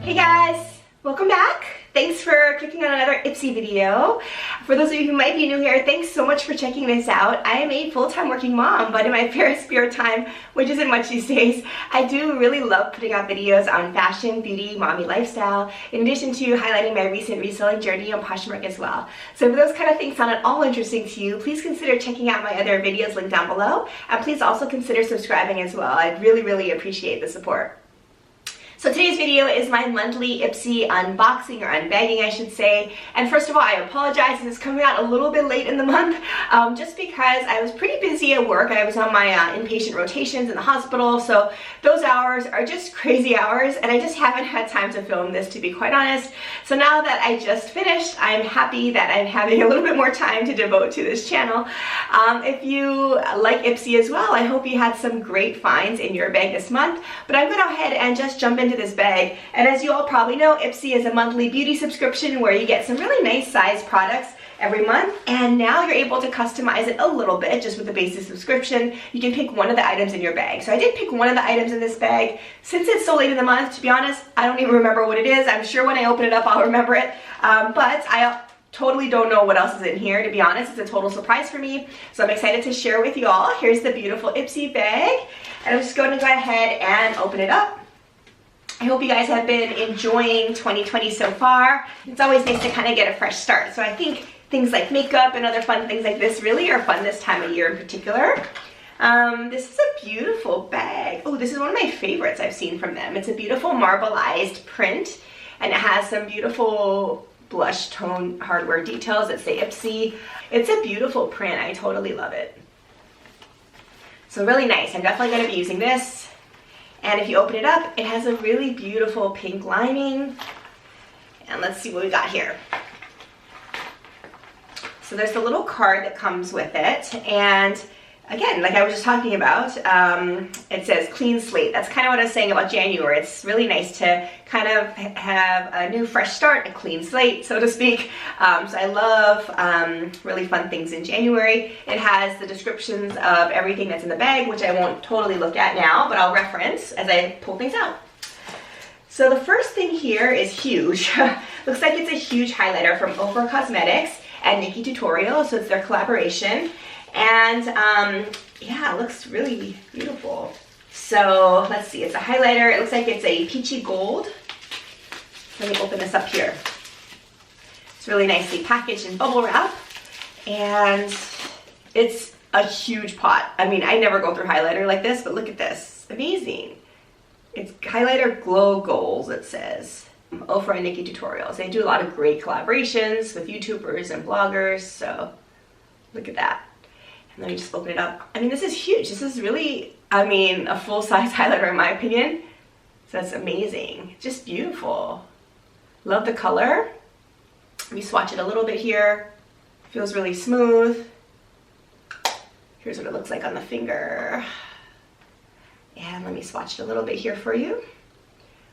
Hey guys, welcome back. Thanks for clicking on another Ipsy video. For those of you who might be new here, thanks so much for checking this out. I am a full-time working mom, but in my spare time, which isn't much these days, I do really love putting out videos on fashion, beauty, mommy lifestyle, in addition to highlighting my recent reselling journey on Poshmark as well. So if those kind of things sound at all interesting to you, please consider checking out my other videos linked down below, and please also consider subscribing as well. I'd really appreciate the support. So today's video is my monthly Ipsy unboxing, or unbagging I should say. And first of all, I apologize, this is coming out a little bit late in the month, just because I was pretty busy at work. I was on my inpatient rotations in the hospital, so those hours are just crazy hours, and I just haven't had time to film this, to be quite honest. So now that I just finished, I'm happy that I'm having a little bit more time to devote to this channel. If you like Ipsy as well, I hope you had some great finds in your bag this month, but I'm going to go ahead and just jump into this bag. And as you all probably know, Ipsy is a monthly beauty subscription where you get some really nice size products every month, and now you're able to customize it a little bit just with the basic subscription. You can pick one of the items in your bag. So I did pick one of the items in this bag. Since it's so late in the month, to be honest, I don't even remember what it is. I'm sure when I open it up I'll remember it, but I totally don't know what else is in here, to be honest. It's a total surprise for me, so I'm excited to share with you all. Here's the beautiful Ipsy bag, and I'm just going to go ahead and open it up. I hope you guys have been enjoying 2020 so far. It's always nice to kind of get a fresh start. So I think things like makeup and other fun things like this really are fun this time of year in particular. This is a beautiful bag. Oh, this is one of my favorites I've seen from them. It's a beautiful marbleized print, and it has some beautiful blush tone hardware details that say Ipsy. It's a beautiful print. I totally love it. So really nice. I'm definitely going to be using this. And if you open it up, it has a really beautiful pink lining. And let's see what we got here. So there's a little card that comes with it. And again, like I was just talking about, it says clean slate. That's kind of what I was saying about January. It's really nice to kind of have a new fresh start, a clean slate, so to speak. So I love really fun things in January. It has the descriptions of everything that's in the bag, which I won't totally look at now, but I'll reference as I pull things out. So the first thing here is huge. Looks like it's a huge highlighter from Ofra Cosmetics and Nikki Tutorial, so it's their collaboration. And yeah, it looks really beautiful. So let's see, it's a highlighter. It looks like it's a peachy gold. Let me open this up here. It's really nicely packaged in bubble wrap, and it's a huge pot. I mean, I never go through highlighter like this, but look at this, amazing. It's highlighter glow goals, it says. Ofra and Nikki Tutorials. They do a lot of great collaborations with YouTubers and bloggers, so look at that. And let me just open it up. I mean, this is huge. This is really, I mean, a full-size highlighter in my opinion. So that's amazing. Just beautiful. Love the color. Let me swatch it a little bit here. Feels really smooth. Here's what it looks like on the finger. And let me swatch it a little bit here for you.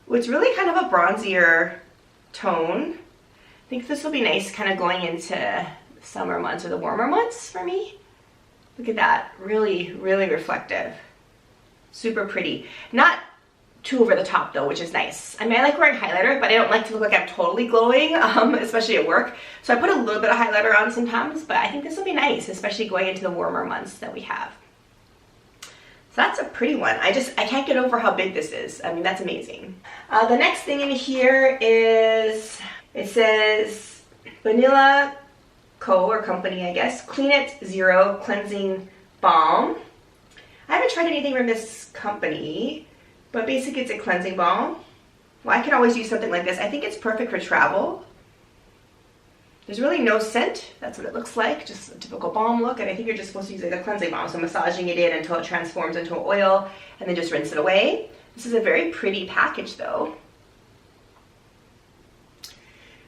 Well, it's really kind of a bronzier tone. I think this will be nice kind of going into the summer months or the warmer months for me. Look at that, really reflective. Super pretty. Not too over the top though, which is nice. I mean, I like wearing highlighter, but I don't like to look like I'm totally glowing, especially at work. So I put a little bit of highlighter on sometimes, but I think this will be nice, especially going into the warmer months that we have. So that's a pretty one. I can't get over how big this is. I mean, that's amazing. The next thing in here is, it says Vanilla or company, I guess, Clean It Zero Cleansing Balm. I haven't tried anything from this company, but basically it's a cleansing balm. Well, I can always use something like this. I think it's perfect for travel. There's really no scent. That's what it looks like, just a typical balm look, and I think you're just supposed to use it like a cleansing balm, so massaging it in until it transforms into an oil, and then just rinse it away. This is a very pretty package though.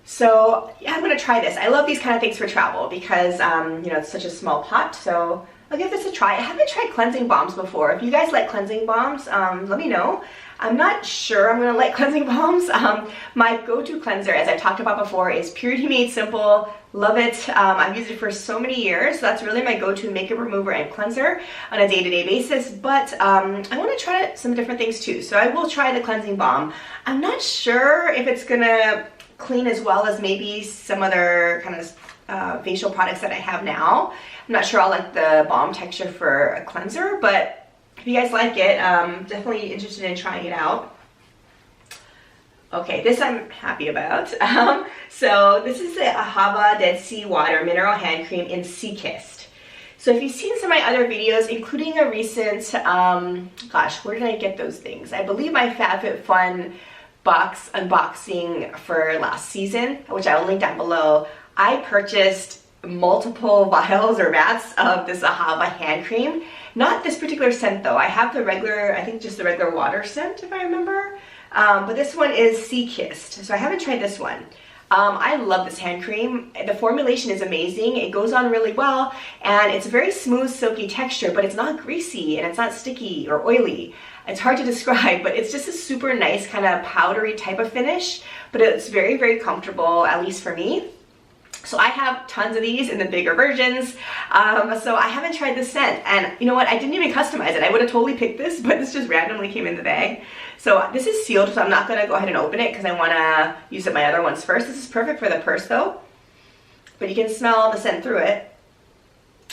So yeah, I'm gonna try this. I love these kind of things for travel because you know, it's such a small pot, so I'll give this a try. I haven't tried cleansing balms before. If you guys like cleansing balms, let me know. I'm not sure I'm gonna like cleansing balms. My go-to cleanser, as I've talked about before, is Purity Made Simple. Love it. I've used it for so many years. So that's really my go-to makeup remover and cleanser on a day-to-day basis. But I want to try some different things too. So I will try the cleansing balm. I'm not sure if it's gonna clean as well as maybe some other kind of facial products that I have now. I'm not sure I'll like the balm texture for a cleanser, but if you guys like it, definitely interested in trying it out. Okay, this I'm happy about. So this is the Ahava Dead Sea Water Mineral Hand Cream in Sea Kissed. So if you've seen some of my other videos, including a recent, gosh, where did I get those things? I believe my FabFitFun box unboxing for last season, which I will link down below. I purchased multiple vials or vats of this Ahava hand cream. Not this particular scent though. I have the regular, I think just the regular water scent if I remember. But this one is Sea Kissed, so I haven't tried this one. I love this hand cream. The formulation is amazing. It goes on really well, and it's a very smooth, silky texture, but it's not greasy and it's not sticky or oily. It's hard to describe, but it's just a super nice kind of powdery type of finish, but it's very, very comfortable, at least for me. So I have tons of these in the bigger versions, so I haven't tried this scent, and you know what, I didn't even customize it. I would have totally picked this, but this just randomly came in the bag. So this is sealed, so I'm not going to go ahead and open it because I want to use up my other ones first. This is perfect for the purse though, but you can smell the scent through it.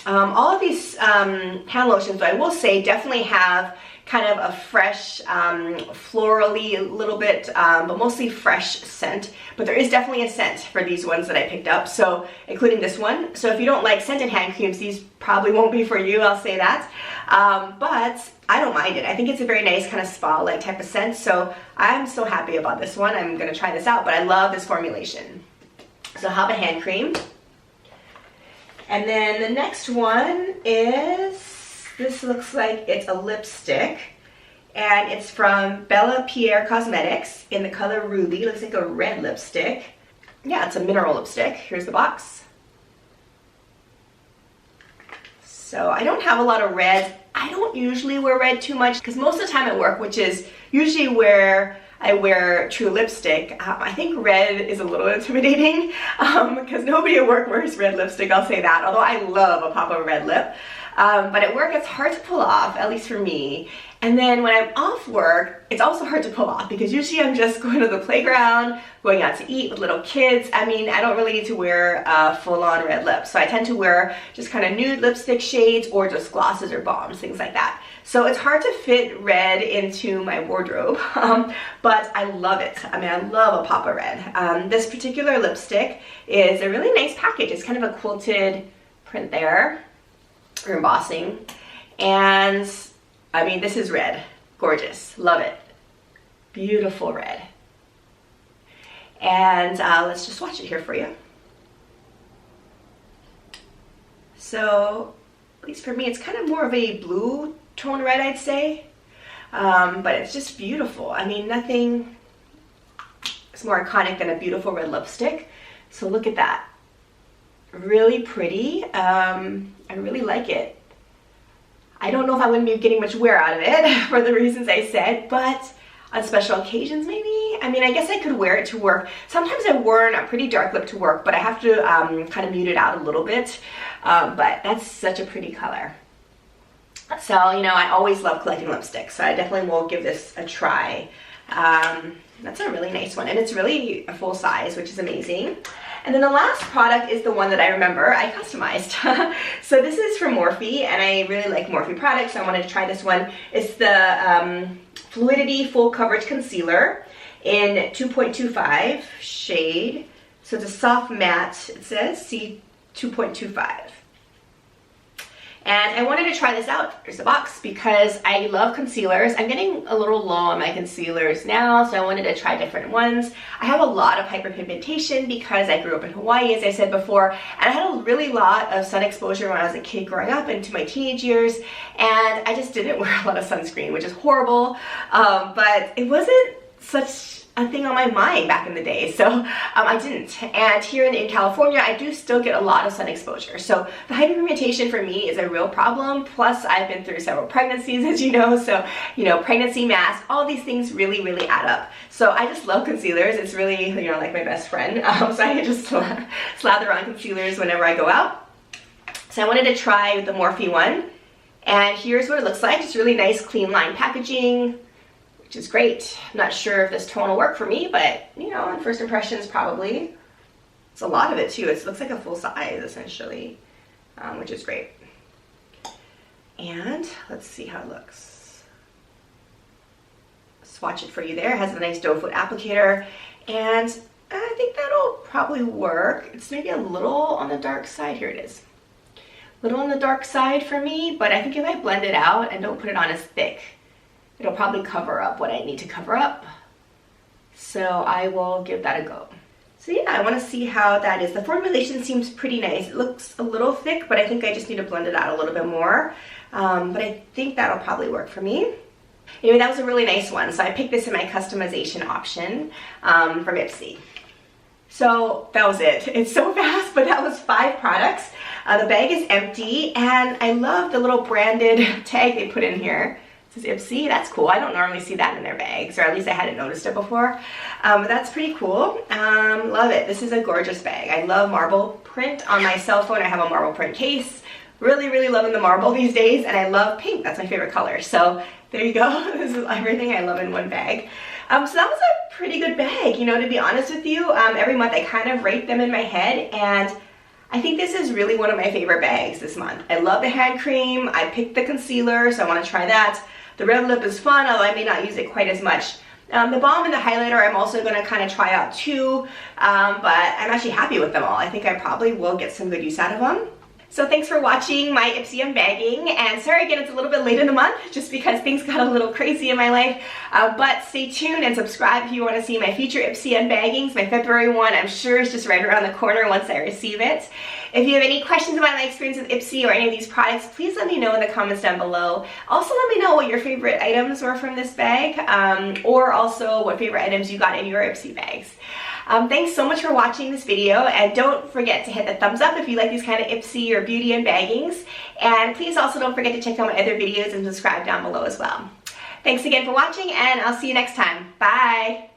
All of these hand lotions, I will say, definitely have kind of a fresh, florally, a little bit, but mostly fresh scent. But there is definitely a scent for these ones that I picked up, so including this one. So if you don't like scented hand creams, these probably won't be for you, I'll say that. But I don't mind it. I think it's a very nice kind of spa-like type of scent, so I'm so happy about this one. I'm gonna try this out, but I love this formulation. So I have a hand cream. And then the next one is, this looks like it's a lipstick, and it's from Bella Pierre Cosmetics in the color Ruby. Looks like a red lipstick. Yeah, it's a mineral lipstick. Here's the box. So I don't have a lot of red. I don't usually wear red too much because most of the time at work, which is usually where I wear true lipstick, I think red is a little intimidating because nobody at work wears red lipstick, I'll say that, although I love a pop of red lip. But at work it's hard to pull off, at least for me. And then when I'm off work, it's also hard to pull off because usually I'm just going to the playground, going out to eat with little kids. I mean, I don't really need to wear a full-on red lip. So I tend to wear just kind of nude lipstick shades or just glosses or balms, things like that. So it's hard to fit red into my wardrobe, but I love it. I mean, I love a pop of red. This particular lipstick is a really nice package. It's kind of a quilted print there, or embossing. And I mean, this is red. Gorgeous. Love it. Beautiful red. And let's just swatch it here for you. So, at least for me, it's kind of more of a blue tone red, I'd say. But it's just beautiful. I mean, nothing is more iconic than a beautiful red lipstick. So look at that. Really pretty. I really like it. I don't know if I'm going to be getting much wear out of it for the reasons I said, but on special occasions maybe. I mean, I guess I could wear it to work. Sometimes I've worn a pretty dark lip to work, but I have to kind of mute it out a little bit. But that's such a pretty color. So, you know, I always love collecting lipsticks, so I definitely will give this a try. That's a really nice one, and it's really a full size, which is amazing. And then the last product is the one that I remember I customized. So this is from Morphe, and I really like Morphe products, so I wanted to try this one. It's the Fluidity Full Coverage Concealer in 2.25 shade. So it's a soft matte, it says, C2.25. And I wanted to try this out, here's the box, because I love concealers. I'm getting a little low on my concealers now, so I wanted to try different ones. I have a lot of hyperpigmentation because I grew up in Hawaii, as I said before, and I had a really lot of sun exposure when I was a kid growing up into my teenage years, and I just didn't wear a lot of sunscreen, which is horrible, but it wasn't such a thing on my mind back in the day, so I didn't. And here in California, I do still get a lot of sun exposure. So the hyperpigmentation for me is a real problem. Plus, I've been through several pregnancies, as you know, so, you know, pregnancy mask, all these things really, really add up. So I just love concealers. It's really, you know, like my best friend. So I just slather on concealers whenever I go out. So I wanted to try the Morphe one. And here's what it looks like. It's really nice, clean line packaging, which is great. I'm not sure if this tone will work for me, but, you know, on first impressions, probably. It's a lot of it, too. It looks like a full size, essentially, which is great. And let's see how it looks. Swatch it for you there. It has a nice doe foot applicator. And I think that'll probably work. It's maybe a little on the dark side. Here it is. Little on the dark side for me, but I think if I blend it out and don't put it on as thick, it'll probably cover up what I need to cover up. So I will give that a go. So yeah, I want to see how that is. The formulation seems pretty nice. It looks a little thick, but I think I just need to blend it out a little bit more. But I think that'll probably work for me. Anyway, that was a really nice one. So I picked this in my customization option from Ipsy. So that was it. It's so fast, but that was 5 products. The bag is empty, and I love the little branded tag they put in here. It says Ipsy. That's cool. I don't normally see that in their bags, or at least I hadn't noticed it before. But that's pretty cool. Love it. This is a gorgeous bag. I love marble print on my cell phone. I have a marble print case. Really, really loving the marble these days, and I love pink. That's my favorite color. So there you go. This is everything I love in one bag. So that was a pretty good bag, you know, to be honest with you. Every month I kind of rate them in my head, and I think this is really one of my favorite bags this month. I love the hand cream. I picked the concealer, so I want to try that. The red lip is fun, although I may not use it quite as much. The balm and the highlighter I'm also going to kind of try out too, but I'm actually happy with them all. I think I probably will get some good use out of them. So thanks for watching my Ipsy unbagging, and sorry again it's a little bit late in the month just because things got a little crazy in my life, but stay tuned and subscribe if you want to see my future Ipsy unbaggings. My February one I'm sure is just right around the corner once I receive it. If you have any questions about my experience with Ipsy or any of these products, please let me know in the comments down below. Also let me know what your favorite items were from this bag, or also what favorite items you got in your Ipsy bags. Thanks so much for watching this video, and don't forget to hit the thumbs up if you like these kind of Ipsy or beauty unbaggings, and please also don't forget to check out my other videos and subscribe down below as well. Thanks again for watching, and I'll see you next time. Bye!